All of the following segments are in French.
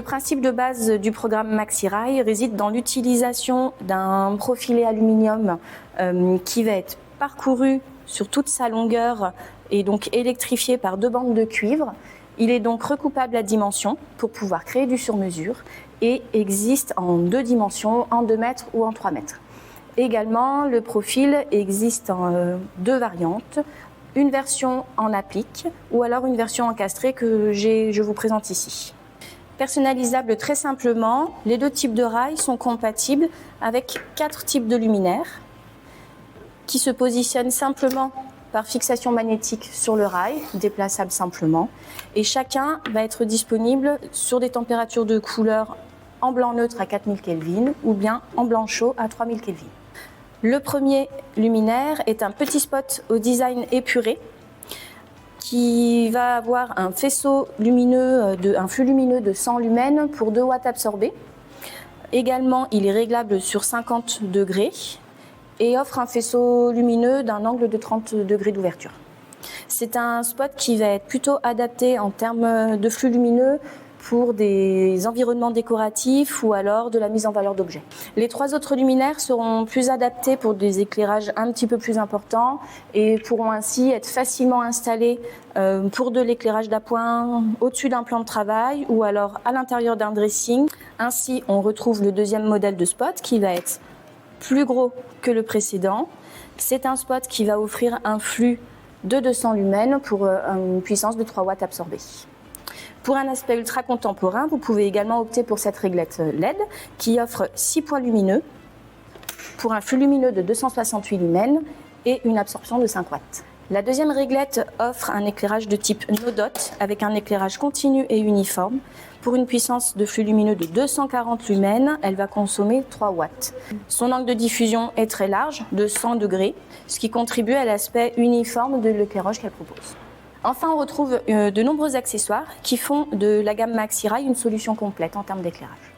Le principe de base du programme MaxiRail réside dans l'utilisation d'un profilé aluminium qui va être parcouru sur toute sa longueur et donc électrifié par 2 bandes de cuivre. Il est donc recoupable à dimension pour pouvoir créer du sur-mesure et existe en 2 dimensions, en 2 mètres ou en 3 mètres. Également, le profil existe en 2 variantes, une version en applique ou alors une version encastrée que je vous présente ici. Personnalisable très simplement, les 2 types de rails sont compatibles avec 4 types de luminaires qui se positionnent simplement par fixation magnétique sur le rail, déplaçable simplement, et chacun va être disponible sur des températures de couleur en blanc neutre à 4000 Kelvin ou bien en blanc chaud à 3000 Kelvin. Le premier luminaire est un petit spot au design épuré qui va avoir un faisceau lumineux, un flux lumineux de 100 lumens pour 2 watts absorbés. Également, il est réglable sur 50 degrés et offre un faisceau lumineux d'un angle de 30 degrés d'ouverture. C'est un spot qui va être plutôt adapté en termes de flux lumineux pour des environnements décoratifs ou alors de la mise en valeur d'objets. Les 3 autres luminaires seront plus adaptés pour des éclairages un petit peu plus importants et pourront ainsi être facilement installés pour de l'éclairage d'appoint au-dessus d'un plan de travail ou alors à l'intérieur d'un dressing. Ainsi, on retrouve le deuxième modèle de spot qui va être plus gros que le précédent. C'est un spot qui va offrir un flux de 200 lumens pour une puissance de 3 watts absorbée. Pour un aspect ultra contemporain, vous pouvez également opter pour cette réglette LED qui offre 6 points lumineux pour un flux lumineux de 268 lumens et une absorption de 5 watts. La deuxième réglette offre un éclairage de type no dot avec un éclairage continu et uniforme. Pour une puissance de flux lumineux de 240 lumens, elle va consommer 3 watts. Son angle de diffusion est très large, de 100 degrés, ce qui contribue à l'aspect uniforme de l'éclairage qu'elle propose. Enfin, on retrouve de nombreux accessoires qui font de la gamme MaxiRail une solution complète en termes d'éclairage.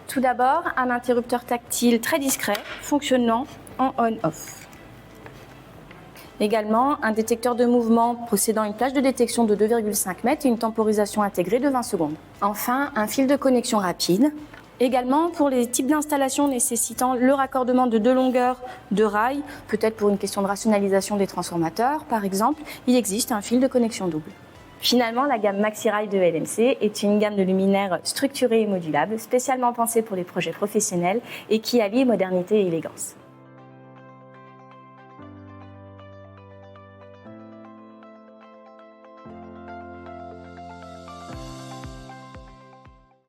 Tout d'abord, un interrupteur tactile très discret, fonctionnant en on-off. Également, un détecteur de mouvement possédant une plage de détection de 2,5 mètres et une temporisation intégrée de 20 secondes. Enfin, un fil de connexion rapide. Également, pour les types d'installations nécessitant le raccordement de 2 longueurs de rails, peut-être pour une question de rationalisation des transformateurs, par exemple, il existe un fil de connexion double. Finalement, la gamme MaxiRail de LMC est une gamme de luminaires structurés et modulables, spécialement pensée pour les projets professionnels et qui allie modernité et élégance.